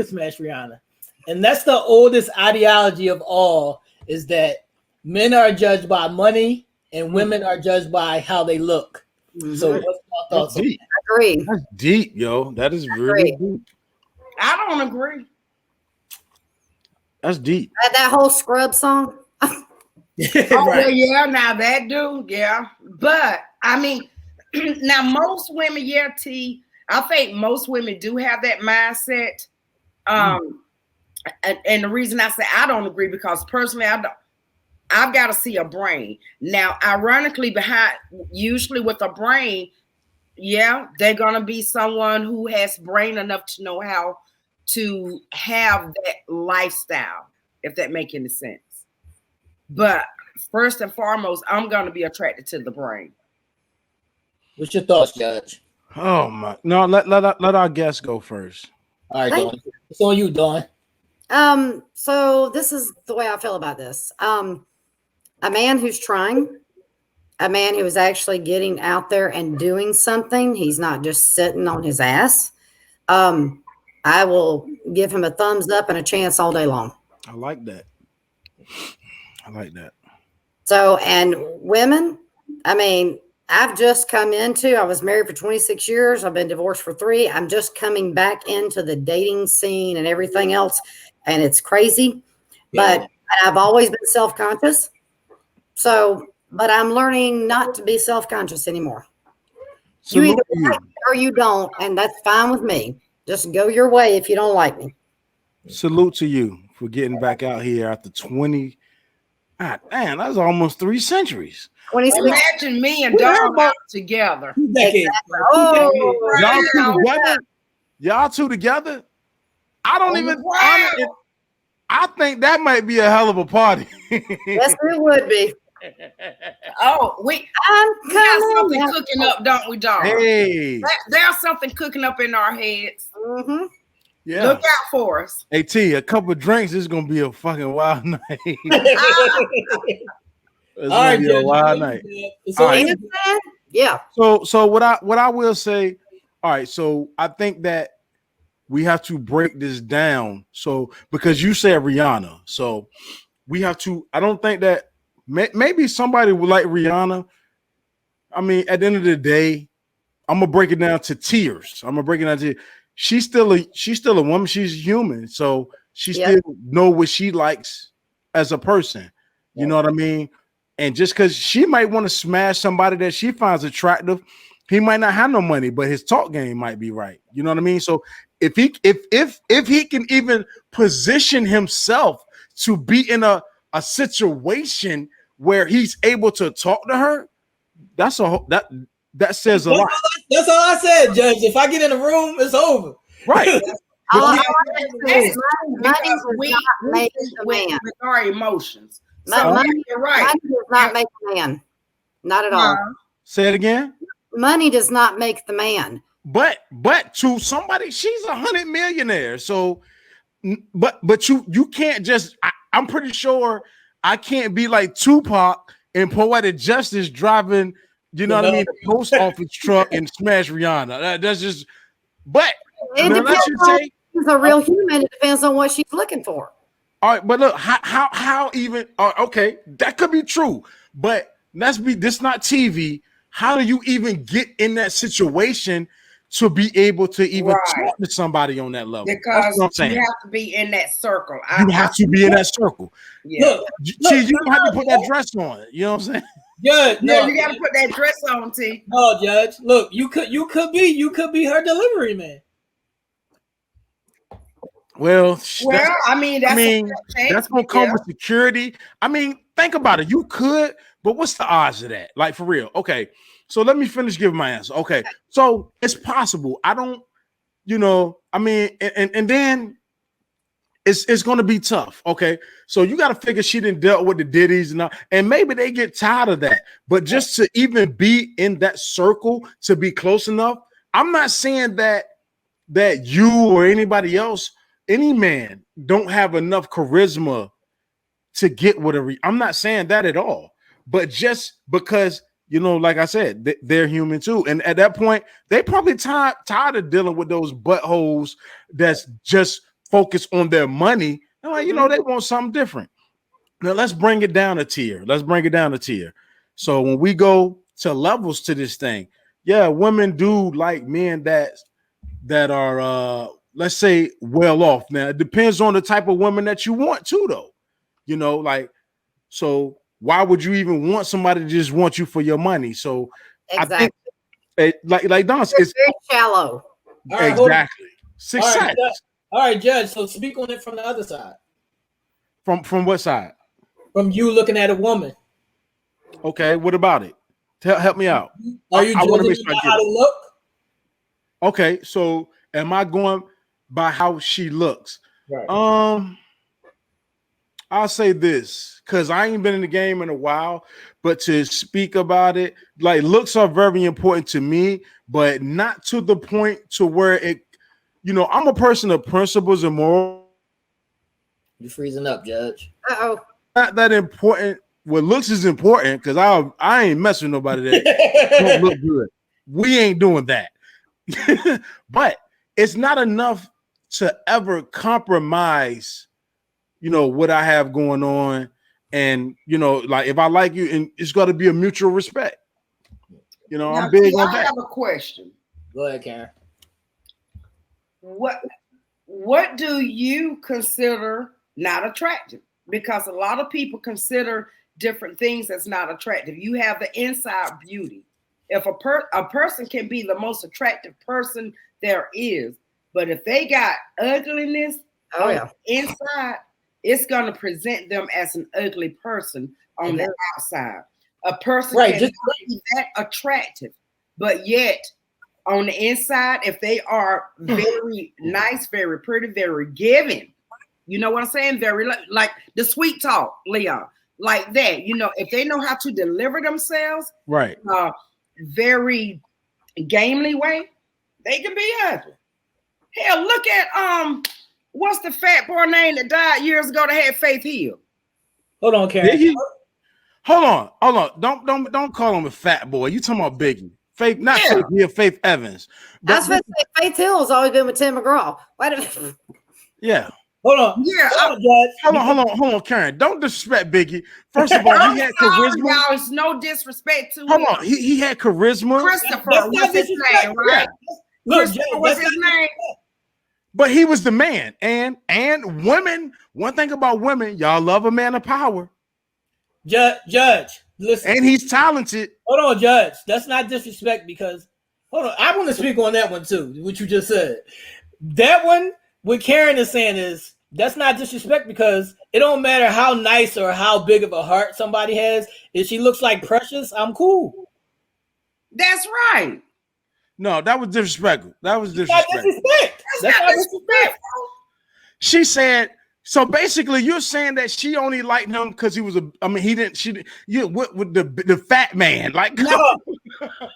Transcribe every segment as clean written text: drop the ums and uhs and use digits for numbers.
smash Rihanna. And that's the oldest ideology of all, is that men are judged by money and women are judged by how they look. So what's your thoughts on that? Agree. That's deep, yo. That is really deep. I don't agree. That's deep. That whole Scrub song. Oh, well, yeah, now that dude, yeah. But I mean, now most women, yeah, T, I think most women do have that mindset. And the reason I say I don't agree, because personally, I've got to see a brain. Now, ironically, usually with a brain, yeah, they're gonna be someone who has brain enough to know how to have that lifestyle, if that makes any sense. But first and foremost, I'm gonna be attracted to the brain. What's your thoughts, Judge? Oh my! No, let our guest go first. All right, Dawn. It's on you, Dawn. So this is the way I feel about this. A man who's trying, a man who is actually getting out there and doing something. He's not just sitting on his ass. I will give him a thumbs up and a chance all day long. I like that. I like that. So, and women, I mean, I was married for 26 years. I've been divorced for 3. I'm just coming back into the dating scene and everything else. And it's crazy, but I've always been self-conscious. So, but I'm learning not to be self-conscious anymore. You either like me or you don't, and that's fine with me. Just go your way if you don't like me. Salute to you for getting back out here after 20. God, man, that's almost 3 centuries. Imagine me and Dog together. Y'all two together? I don't even. I think that might be a hell of a party. Yes, it would be. We got something cooking up, don't we, Dog? Hey, there's something cooking up in our heads. Mm-hmm. Yeah, look out for us. Hey T, a couple of drinks is gonna be a fucking wild night. It's gonna be a wild night. Yeah. So what I will say, all right. So I think that we have to break this down. So because you said Rihanna, so we have to. I don't think that maybe somebody would like Rihanna. I mean, at the end of the day, I'm gonna break it down to tears. She's still a woman. She's human, so she still know what she likes as a person. You know what I mean? And just because she might want to smash somebody that she finds attractive, he might not have no money, but his talk game might be right. You know what I mean? So if he can even position himself to be in a situation where he's able to talk to her, that says a lot. That's all I said, Judge. If I get in the room, it's over. Right. Money does not make a man. With our emotions. Money, you're right. Money does not make a man. Not at all. Say it again. Money does not make the man. But to somebody, she's $100 millionaire. So, but you can't just. I'm pretty sure I can't be like Tupac and Poetic Justice driving. You know what I mean? The post office truck and smash Rihanna. That's just. But it depends on she's a real human. It depends on what she's looking for. All right, but look, how even? Okay, that could be true, but this not TV. How do you even get in that situation to be able to even talk to somebody on that level? Because you have to be in that circle. You have to be in that circle. Yeah. Look, you don't have to put that dress on. You know what I'm saying? Judge, no, you got to put that dress on, T. No, Judge. Look, you could be her delivery man. Well, I mean, that's gonna come with security. I mean, think about it. You could, but what's the odds of that? Like for real? Okay, so let me finish giving my answer. Okay, so it's possible. I don't, I mean, and then it's gonna be tough. Okay, so you got to figure she didn't dealt with the Diddy's and maybe they get tired of that. But just to even be in that circle, to be close enough, I'm not saying that you or anybody else. Any man don't have enough charisma to get with I'm not saying that at all, but just because, like I said, they're human too. And at that point, they probably tired of dealing with those buttholes that's just focus on their money. They're like, you know, they want something different. Now let's bring it down a tier. So when we go to levels to this thing, yeah, women do like men that are let's say well off. Now it depends on the type of woman that you want too, though. You know, like, so why would you even want somebody to just want you for your money? So Exactly. I think like Don, it's very shallow. All right, hold on. exactly success. All right, Judge. So speak on it from the other side. From what side? From you looking at a woman. Okay, what about it? Help me out. Are you I wanna judging make sure I by get how it. they look? Okay, so am I going by how she looks? Right. I'll say this because I ain't been in the game in a while, but to speak about it, like, looks are very important to me, but not to the point to where it, you know, I'm a person of principles and morals. You're freezing up, Judge. Uh-oh. Not that important. Well, looks is important because I ain't messing with nobody that don't look good. We ain't doing that. But it's not enough to ever compromise, you know, what I have going on. And, you know, like, if I like you, and it's got to be a mutual respect. You know, Now, I'm big see, on I that. have a question. Go ahead, Karen. What do you consider not attractive? Because a lot of people consider different things as not attractive. You have the inside beauty. If a person can be the most attractive person there is, but if they got ugliness on the inside, it's going to present them as an ugly person on the outside. A person can be that attractive, but yet on the inside, if they are very nice, very pretty, very giving, you know what I'm saying? Very like the sweet talk, Leon, like that. You know, if they know how to deliver themselves, Right. Very gamely way, they can be ugly. Hell, look at what's the fat boy name that died years ago that had Faith Hill? Hold on, Karen. Hold on. Don't call him a fat boy. You talking about Biggie? Faith, not Faith Hill, Faith Evans. I was going to say Faith Hill has always been with Tim McGraw. Wait a minute. Yeah. Hold on. Yeah. Hold on, Karen. Don't disrespect Biggie. First of all, he had charisma. Y'all, it's no disrespect to him. Hold on, he had charisma. Christopher, what's his name, right? Look, what's his name? But he was the man. And women, one thing about women, y'all love a man of power. Judge, listen. And he's talented. Hold on, Judge. That's not disrespect because, hold on, I want to speak on that one too, what you just said. That one, what Karen is saying is, that's not disrespect because it don't matter how nice or how big of a heart somebody has. If she looks like Precious, I'm cool. That's right. No, that was disrespectful. That's not disrespect. She said, so basically you're saying that she only liked him because he was with the fat man. Like,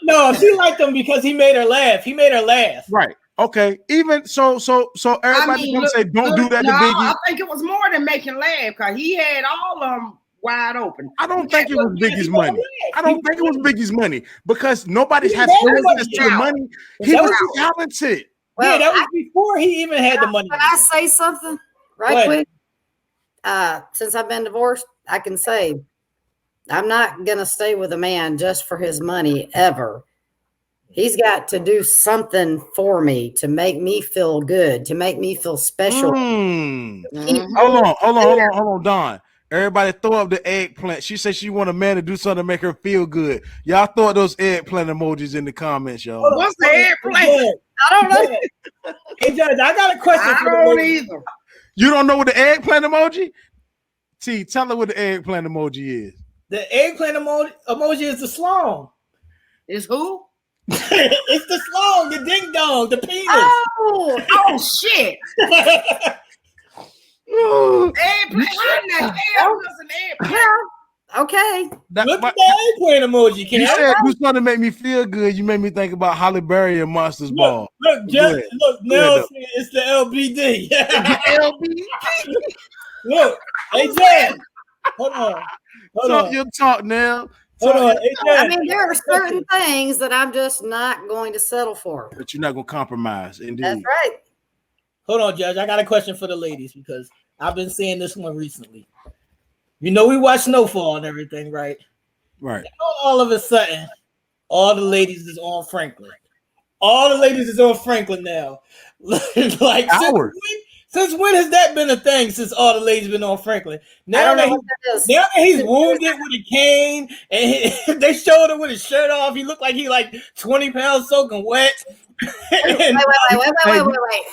no, she liked him because he made her laugh. He made her laugh. Right. Okay. Even so everybody gonna say don't do that to Biggie. I think it was more than making laugh because he had all of them wide open. I don't think it was Biggie's money. I don't think it was Biggie's money because nobody has access to the money. He was talented. Well, that was before he even had the money. Can I say something right quick? Since I've been divorced, I can say I'm not gonna stay with a man just for his money ever. He's got to do something for me to make me feel good, to make me feel special. Hold on, Don. Everybody throw up the eggplant. She said she want a man to do something to make her feel good. Y'all throw up those eggplant emojis in the comments, y'all. What's the eggplant? I don't know. Hey, Judge, I got a question. I don't either. You don't know what the eggplant emoji? T, tell her what the eggplant emoji is. The eggplant emoji is the slong. Is who? It's the slong, the ding dong, the penis. Oh shit. Eggplant. How in the hell does an eggplant? Okay. Look at the eggplant emoji. You said you trying to make me feel good. You made me think about Halle Berry and Monsters Ball. Look, Nell, it's the LBD. LBD. Look, hey, Jay. Hold on. Your talk, Nell. Hold on. Hey, I mean, there are certain things that I'm just not going to settle for. But you're not going to compromise. Indeed. That's right. hold on, Judge. I got a question for the ladies because I've been seeing this one recently. You know, we watch Snowfall and everything, right? Right. All of a sudden, all the ladies is on Franklin. All the ladies is on Franklin now. Like since when has that been a thing? Since all the ladies been on Franklin? Now that he's wounded with a cane, and they showed him with his shirt off. He looked like he like 20 pounds soaking wet. Wait.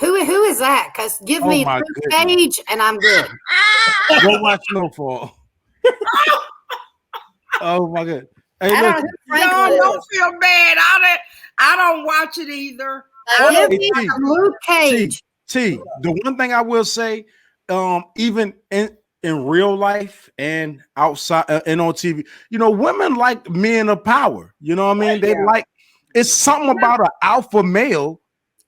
Who is that? Because give me Luke Cage and I'm good. Go watch Snowfall. Oh my God. Hey, I don't know who Franklin don't is. feel bad. I don't watch it either. Give me some Luke Cage. T, the one thing I will say, even in real life and outside and on TV, you know, women like men of power. You know what I mean? They like, it's something about an alpha male,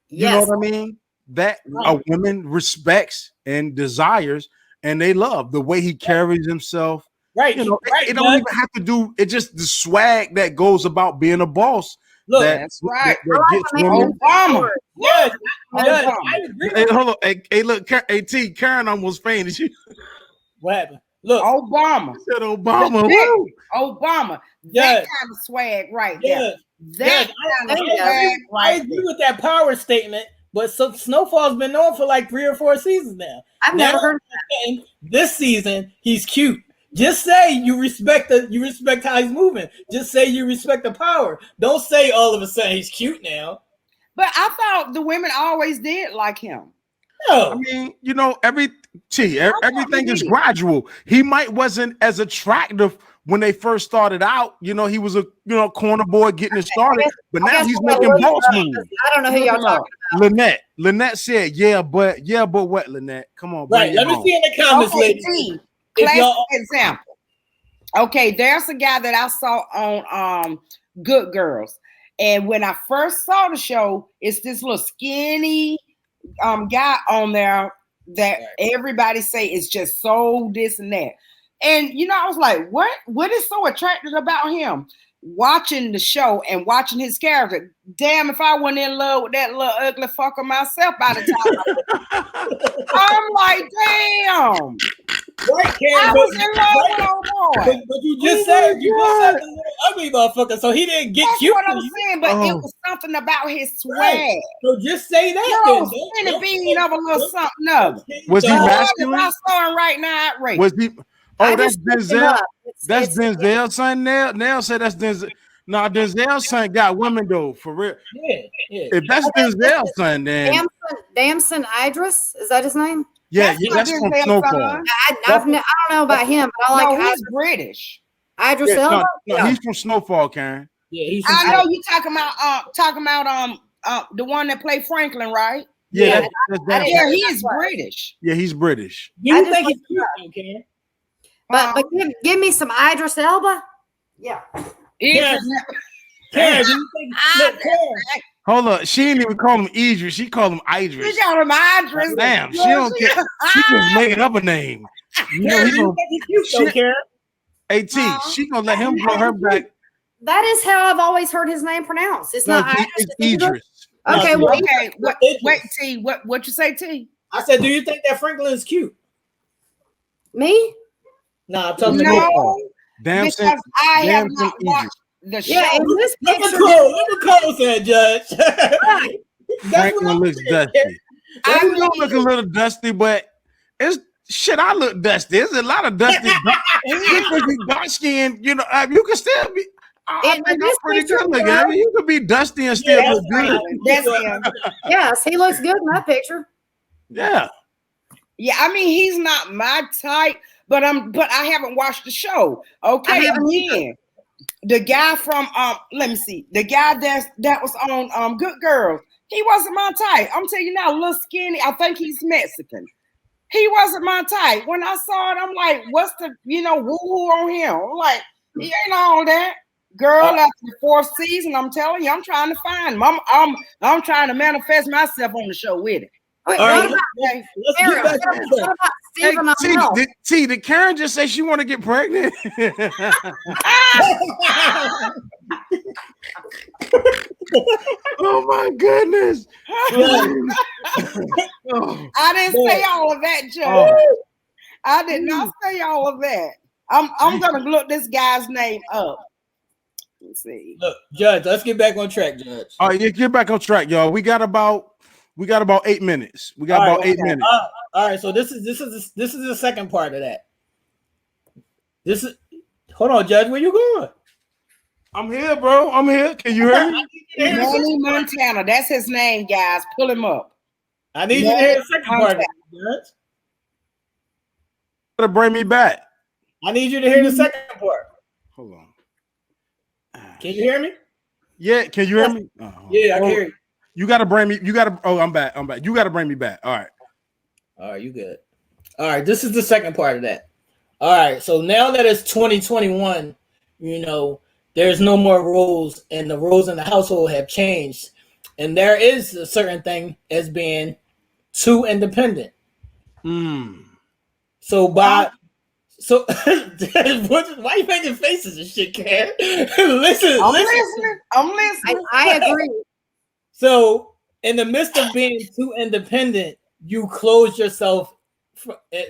you know what I mean, that a woman respects and desires, and they love the way he carries himself. Right. You know, it don't even have to do, it just the swag that goes about being a boss. Look, that's right. That gets women. Obama. Yes, Obama. I agree. Hey, hold on. Hey, look, T, Karen almost fainted. She What happened? Look, said Obama. Obama. Obama. Yes. That kind of swag right yes, there. That kind of swag I right agree there. with that power statement, but Snowfall's been on for like 3 or 4 seasons now. I've never heard of that. This season, he's cute. Just say you respect how he's moving. Just say you respect the power. Don't say all of a sudden he's cute now. But I thought the women always did like him. I No. mean, you know, everything is gradual. He wasn't as attractive when they first started out. You know, he was a corner boy getting it started, but now he's making boss moves. I don't know who y'all talking about. Lynette said, yeah, but what, Lynette? Come on, Right. Let me see in the comments, ladies. See, If classic y'all- example. Okay, there's a guy that I saw on Good Girls. And when I first saw the show, it's this little skinny guy on there that everybody say is just so this and that. And you know, I was like, what is so attractive about him? Watching the show and watching his character. Damn, if I wasn't in love with that little ugly fucker myself by the time I'm like, damn. Right, Karen, I was in love with old boy. but you just said the little ugly motherfucker, so he didn't get That's cute. what I'm saying, but it was something about his swag. Right. So just say that. No, then. skinny bean of a little something other. Was he masculine? If I saw him right now, I'd rate. Was he? I Oh, that's just looked him Denzel. up. That's Denzel's son. Nell said that's Denzel. No, Denzel's son got women though, for real. Yeah. If that's Denzel's son, then Damson Idris, is that his name? yeah, That's that's not from Denzel's Snowfall. son. I don't know about him, but I like No, he's British. Idris Yeah, Elba. no, he's from Snowfall, Karen. Yeah, he's I know you talking about the one that played Franklin, right? Yeah, Yeah, that's Yeah, Denzel. he is British. Yeah, he's British. You I just think he's looked cute, though, Karen? But give me some Idris Elba. Yeah. Yeah. Karen, do you think? Look, Karen, Hold up, she didn't even call him Idris. She called him Idris. She got him Idris. Damn, she don't care. She just made up a name. You know, Karen, he do you gonna, think he's cute, though, Shit. Karen? AT, she gonna let him blow her back. That is how I've always heard his name pronounced. It's not Idris. It's it's Idris. Okay, well, Okay, wait, T. What you say, T? I said, do you think that Franklin is cute? me? Nah, I'm talking No, about. Damson, because I have Damson not watched the show. Yeah, in this Look at picture, Cole said, Judge. That's what Franklin I'm looks saying. dusty. I He do mean- look a little dusty, but it's shit. I look dusty. There's a lot of dusty. Dark skin, you know, you can still be. I In think I'm this pretty picture, good looking. I mean, you could be dusty and still Yeah, look good. That's him. yes, he looks good in that picture. Yeah. Yeah, I mean he's not my type, but I haven't watched the show. Okay, I haven't either. again, the guy from let me see, the guy that was on Good Girls, he wasn't my type. I'm telling you now, a little skinny. I think he's Mexican. He wasn't my type. When I saw it, I'm like, what's the woo-hoo on him? I'm like, he ain't all that. Girl, after the 4th season, I'm telling you, I'm trying to find him. I'm trying to manifest myself on the show with it. Wait, All right, what about let's Aaron? get back to What that. about Stephen Amell? Did Karen just say she want to get pregnant? Oh my goodness. Oh. I didn't say all of that, Judge. Oh. I did not say all of that. I'm gonna look this guy's name up. Let's see. Look, Judge, let's get back on track, Judge. All right, get back on track, y'all. We got about 8 minutes. We got All about right, 8 minutes. All right, so this is the second part of that. Hold on, Judge, where you going? I'm here, bro. I'm here. Can you hear me? Manny Montana. That's his name, guys. Pull him up. I need you to hear the second part of that, Judge. To bring me back. I need you to hear the second part. Hold on. Can you hear me? Yeah, can you hear me? Yeah, I can hear you. You gotta bring me. I'm back. You gotta bring me back. All right. All right, you good. All right, this is the second part of that. All right, so now that it's 2021, there's no more roles, and the roles in the household have changed, and there is a certain thing as being too independent. So why you making faces and shit, Karen? Listen. I'm listening. I agree. So in the midst of being too independent, you close yourself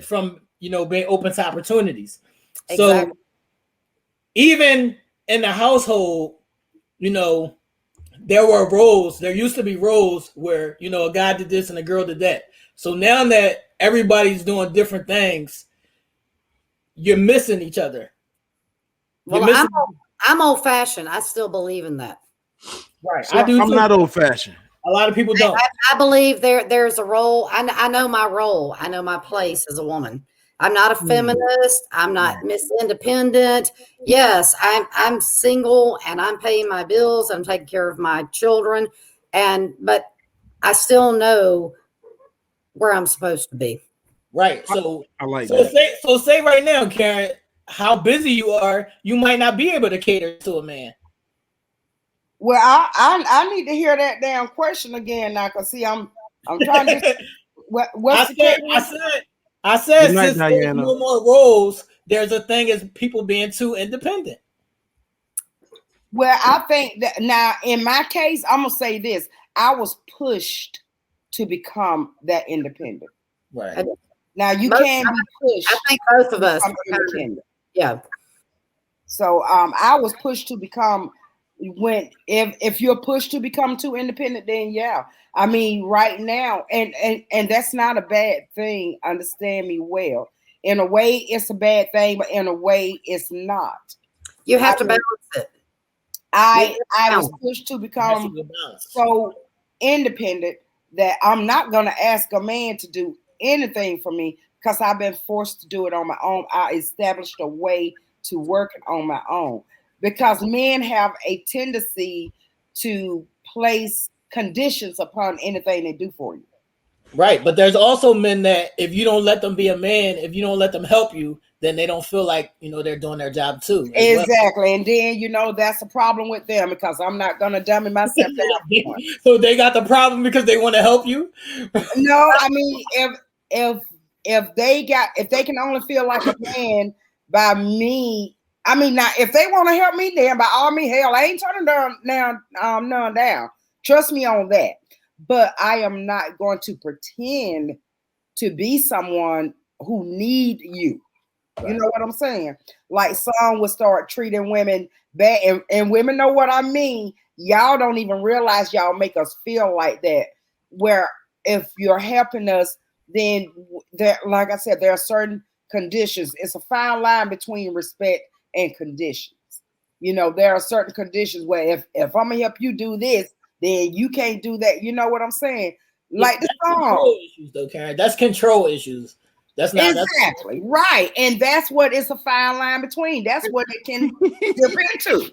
from being open to opportunities. Exactly. So even in the household, there were roles. There used to be roles where a guy did this and a girl did that. So now that everybody's doing different things, you're missing each other. Well, I'm old fashioned. I still believe in that. Right. So I do. I'm not old fashioned. A lot of people don't. I believe there's a role. I know my role. I know my place as a woman. I'm not a feminist. I'm not Miss Independent. Yes, I'm single and I'm paying my bills. I'm taking care of my children, but I still know where I'm supposed to be. Right. So I like that. Say right now, Karen, how busy you are, you might not be able to cater to a man. Well, I need to hear that damn question again now, cause see, I'm trying to. I said Good night, since there's Diana. no more roles, there's a thing as people being too independent. Well, I think that now in my case, I'm gonna say this: I was pushed to become that independent. Right. Now you can be pushed. I think both of us. Independent. Yeah. So I was pushed to become. If you're pushed to become too independent, then yeah. I mean, right now, and that's not a bad thing. Understand me well. In a way, it's a bad thing, but in a way, it's not. You have to balance it. I was pushed to become so independent that I'm not going to ask a man to do anything for me because I've been forced to do it on my own. I established a way to work it on my own because men have a tendency to place conditions upon anything they do for you. Right, but there's also men that if you don't let them be a man, if you don't let them help you, then they don't feel like they're doing their job too. Exactly, well. And then that's a problem with them because I'm not gonna dummy myself down. So they got the problem because they want to help you. No, I mean if they can only feel like a man by me. I mean, now if they want to help me, then by all means, hell, I ain't turning none down. Trust me on that. But I am not going to pretend to be someone who need you. Right. You know what I'm saying? Like some would start treating women bad, and women know what I mean. Y'all don't even realize y'all make us feel like that. Where if you're helping us, then there, like I said, there are certain conditions. It's a fine line between respect and conditions. There are certain conditions where if I'm gonna help you do this, then you can't do that. You know what I'm saying? Like the song. Control issues, though, Karen. That's control issues. That's not exactly right, and that's what it's a fine line between. That's what it can dip into.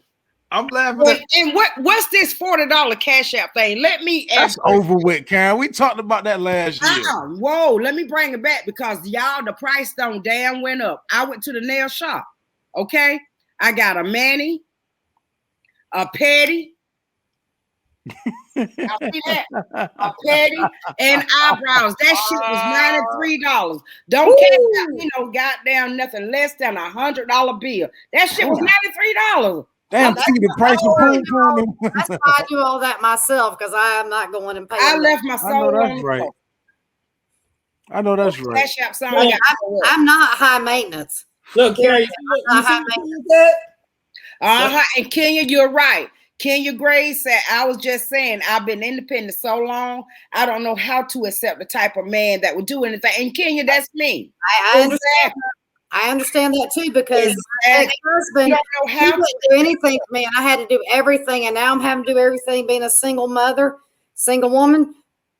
I'm laughing. And what's this $40 Cash App thing? Let me. That's over with, Karen. We talked about that last year. Whoa, let me bring it back because y'all, the price don't damn went up. I went to the nail shop. Okay, I got a mani, a pedi. I see that. A petty and eyebrows. That shit was $93. Don't cash out, goddamn nothing less than $100 bill. That shit was $93. Damn, see the price of poom poom. That's why I do all that myself because I am not going and paying. I left my I know soul on that's the right. floor. I know that's right. Cash App song, I got to go up. I'm not high maintenance. Look, Karen, you see what you said? And Kenya, you're right. Kenya Gray said, I was just saying, I've been independent so long, I don't know how to accept the type of man that would do anything. And Kenya, that's me. I understand. I understand that too because my ex-husband, You don't know he how didn't to. do anything for me, and I had to do everything, and now I'm having to do everything being a single mother, single woman.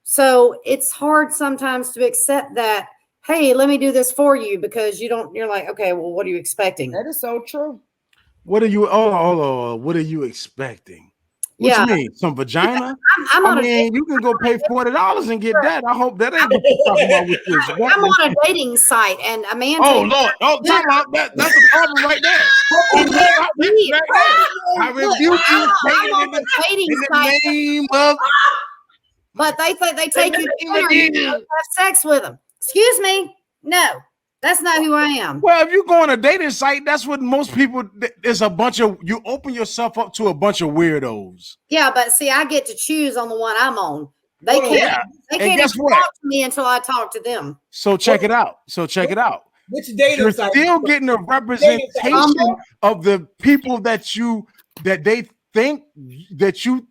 So it's hard sometimes to accept that, hey, let me do this for you because you're like, okay, well, what are you expecting? That is so true. What are you? Oh, what are you expecting? What you mean? Some vagina? I'm I on mean, you can go pay $40 and get that. I hope that ain't what you're talking about with this. I'm on a dating site, and a man. Oh Lord! Oh, talk about that. That's a problem right there. I rebuke you. I'm on the dating In site, the name of but they think they take you to dinner, you have sex with them. Excuse me, no, that's not who I am. well, if you go on a dating site, that's what most people. There's a bunch of you open yourself up to a bunch of weirdos. Yeah, but see, I get to choose on the one I'm on. They can't. Yeah. They And can't guess even what? talk to me until I talk to them. So check it out. Which dating You're site? still getting a representation of the people that they think that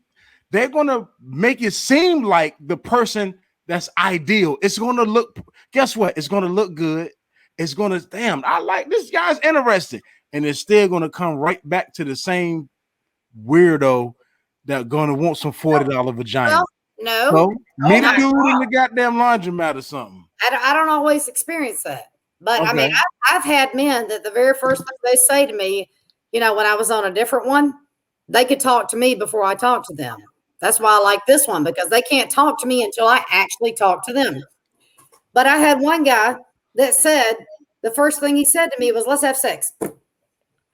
they're gonna make it seem like the person that's ideal. It's gonna look, guess what? It's gonna look good. It's gonna, damn, I like this guy's interesting. And it's still gonna come right back to the same weirdo that gonna want some $40 vagina. Well, no, So meet a no. dude in the goddamn laundromat or something. I don't always experience that. But I mean, Okay. I've had men that the very first thing they say to me, when I was on a different one, they could talk to me before I talk to them. That's why I like this one because they can't talk to me until I actually talk to them. But I had one guy that said the first thing he said to me was, "Let's have sex."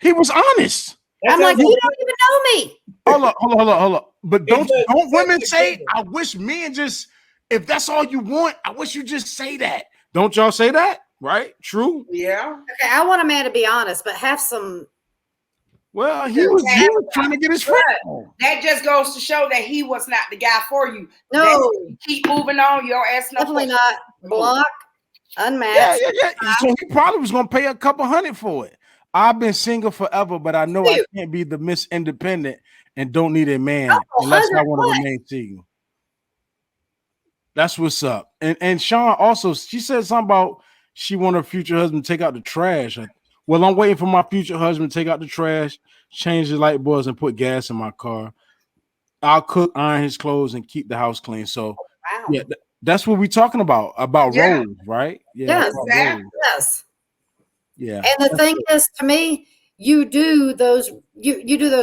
He was honest. I'm like, you don't even know me. Hold up. But don't women say, I wish men just, if that's all you want, I wish you just say that. Don't y'all say that? Right? True. Yeah. Okay, I want a man to be honest, but have some. Well, he was trying to get his friend. That just goes to show that he was not the guy for you. No, Keep moving on. Your ass definitely not. Block, unmatched. Yeah. So he probably was gonna pay a couple $100 for it. I've been single forever, but I know I can't be the Miss Independent and don't need a man unless I want to remain single. That's what's up. And Sean also, she said something about she want her future husband to take out the trash. Well, I'm waiting for my future husband to take out the trash, change the light bulbs, and put gas in my car. I'll cook, iron his clothes, and keep the house clean. So, yeah, that's what we're talking about roles, right? Yeah, exactly. Yes. Yeah. And the thing is, to me, you do those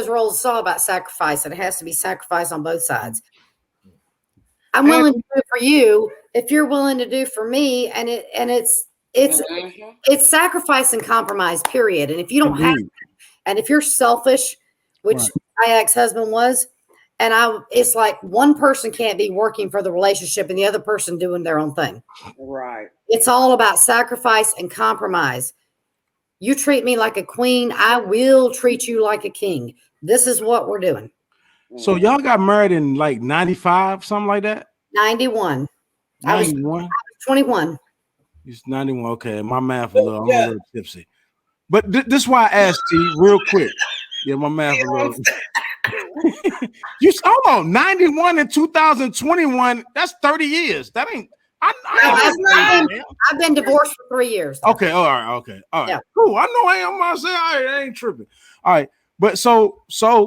roles. It's all about sacrifice, and it has to be sacrifice on both sides. I'm willing to do for you if you're willing to do for me, and it's sacrifice and compromise, period. And if you don't have, and if you're selfish, which my ex-husband was, and it's like one person can't be working for the relationship and the other person doing their own thing. Right. It's all about sacrifice and compromise. You treat me like a queen, I will treat you like a king. This is what we're doing. So y'all got married in like 95, something like that? 91. 91? I was 21. He's 91. Okay, my math I'm a little tipsy. But this is why I asked you real quick. Yeah, my math a little. Hold on, 91 and 2021, that's 30 years. That ain't I've been divorced for 3 years. Okay, all right. Yeah. Cool. I know I'm gonna say I ain't tripping. All right, but so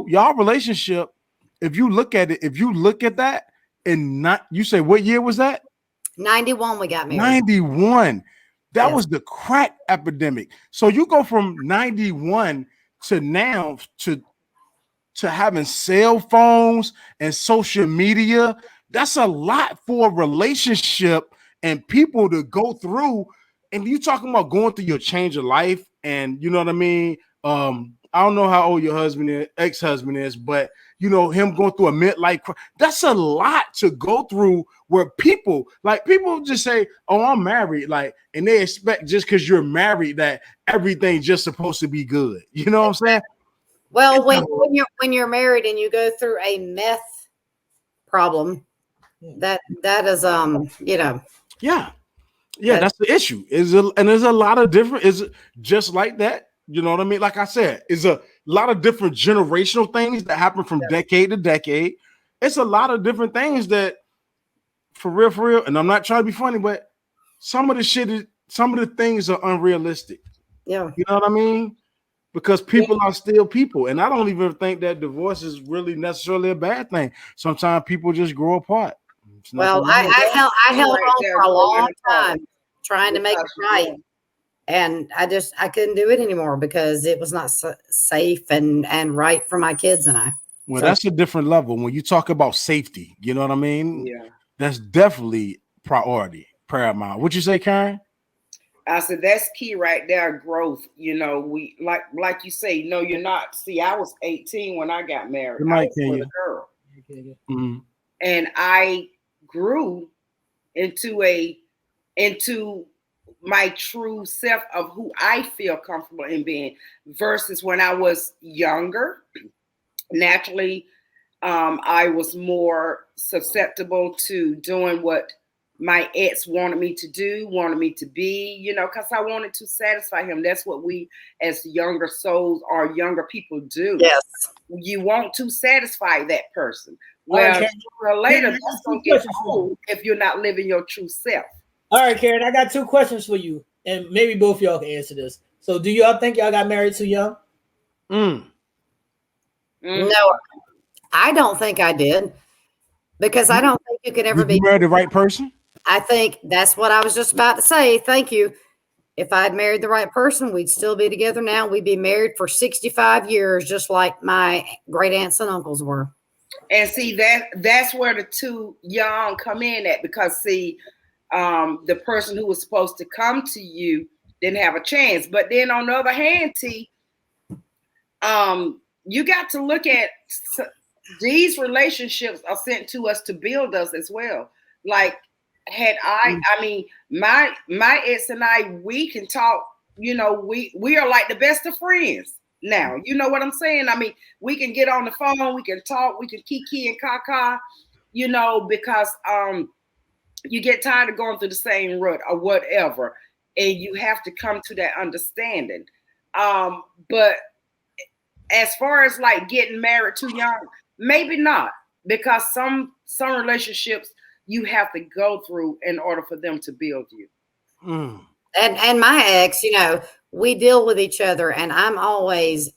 y'all relationship, if you look at that, and not, you say what year was that? 91 we got married. 91. That was the crack epidemic. So you go from 91 to now to having cell phones and social media. That's a lot for a relationship and people to go through. And you talking about going through your change of life, and you know what I mean? I don't know how old your ex-husband is, but him going through a midlife crisis. That's a lot to go through, where people just say, "Oh, I'm married," and they expect just because you're married that everything's just supposed to be good. You know what I'm saying? Well, when you're married and you go through a meth problem, that is Yeah. That- That's the issue. And there's a lot of different. Is just like that. You know what I mean? Like I said, is a lot of different generational things that happen from decade to decade. It's a lot of different things that, for real. And I'm not trying to be funny, but some of the things are unrealistic. yeah. You know what I mean? Because people are still people, and I don't even think that divorce is really necessarily a bad thing. Sometimes people just grow apart. Well, I held on for a long time trying to make it right. And I couldn't do it anymore because it was not safe and right for my kids and I. Well, that's a different level. When you talk about safety, you know what I mean? Yeah. That's definitely paramount. What'd you say, Karen? I said that's key right there, growth. You know, we like you say, no, you're not. See, I was 18 when I got married. I was with a girl. Mm-hmm. And I grew into my true self of who I feel comfortable in being versus when I was younger. Naturally, I was more susceptible to doing what my ex wanted me to do, wanted me to be, you know, because I wanted to satisfy him. That's what we as younger souls or younger people do. Yes. You want to satisfy that person. Well, sooner or later, that's going to get old if you're not living your true self. All right, Karen, I got 2 questions for you, and maybe both of y'all can answer this. So, do y'all think y'all got married too young? No, I don't think I did, because I don't think you could ever be married the right person. I think that's what I was just about to say. Thank you. If I had married the right person, we'd still be together now. We'd be married for 65 years, just like my great aunts and uncles were. And see, that's where the too young come in at, because see, the person who was supposed to come to you didn't have a chance. But then on the other hand, T, you got to look at these relationships are sent to us to build us as well. Like, had I mean, my ex and I, we can talk, you know, we are like the best of friends now. You know what I'm saying? I mean, we can get on the phone, we can talk, we can kiki and kaka, you know, because you get tired of going through the same rut or whatever, and you have to come to that understanding. But as far as like getting married too young, maybe not, because some relationships you have to go through in order for them to build you. And my ex, you know, we deal with each other, and I'm always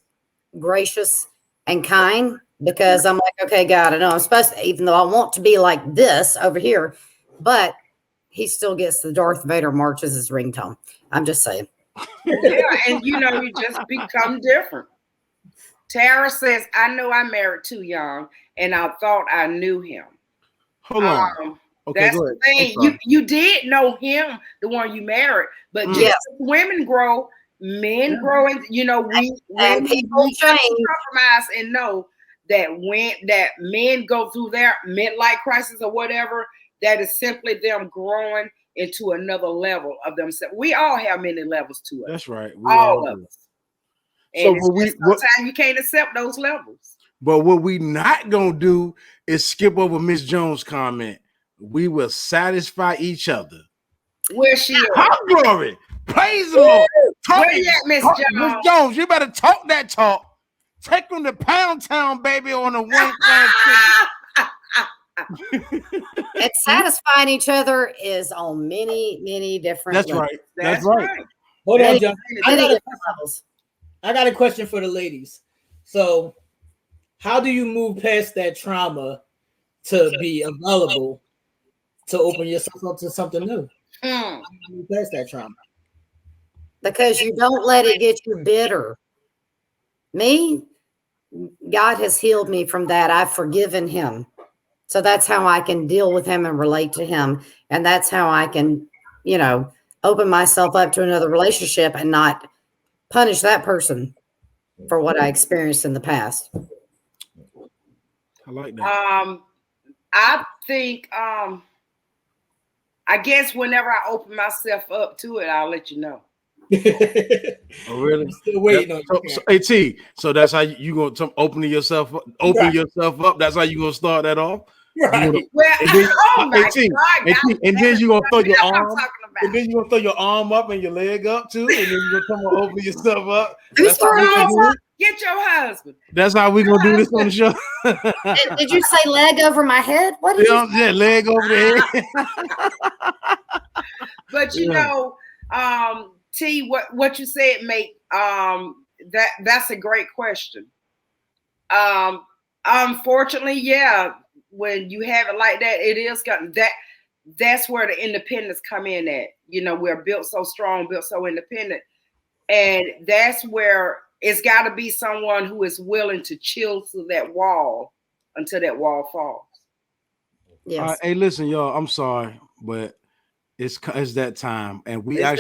gracious and kind, because I'm like, okay, God, I know I'm supposed to, even though I want to be like this over here, but he still gets the Darth Vader march as his ringtone. I'm just saying. Yeah, and you know, you just become different. Tara says, I know I married too young, and I thought I knew him. Hold on. Okay, that's the thing. You did know him, the one you married, but just as women grow, men grow, and you know, we people change, compromise, and know that when that men go through their midlife crisis or whatever, that is simply them growing into another level of themselves. We all have many levels to us. That's right. All of us. So and sometimes you can't accept those levels. But what we not gonna do is skip over Miss Jones' comment. We will satisfy each other. Where she is? Glory. Praise the Lord. Where you at, Miss Jones? Miss Jones, you better talk that talk. Take them to Pound Town, baby, on a one And satisfying each other is on many different levels. right. That's right. Hold on, John. I got a question for the ladies. So, how do you move past that trauma to be available to open yourself up to something new? How do you move past that trauma? Because you don't let it get you bitter. Me, God has healed me from that. I've forgiven him. So that's how I can deal with him and relate to him. And that's how I can, you know, open myself up to another relationship and not punish that person for what I experienced in the past. I like that. I think, I guess whenever I open myself up to it, I'll let you know. Oh, really? I'm still waiting on you. So, hey T, so that's how you gonna open yourself up, Right. yourself up. That's how you gonna start that off. Right. Well, And then, oh my hey, T, God, and, guys, and then you gonna throw your that's what I'm arm, talking and about. then you gonna throw your arm up and your leg up too, and then you gonna come and open yourself up. Who's That's how we throwing gonna his do up? it. Get your husband. That's how we gonna do this on the show. Did you say leg over my head? What did you say? Yeah, leg over the head. But you Yeah. know, T, what you said make that's a great question. Unfortunately, yeah, when you have it like that, it is got that's where the independence come in at. You know, we're built so strong, built so independent. And that's where it's got to be someone who is willing to chill through that wall until that wall falls. Yes. Hey, listen, y'all. I'm sorry, but it's that time, and we It's actually.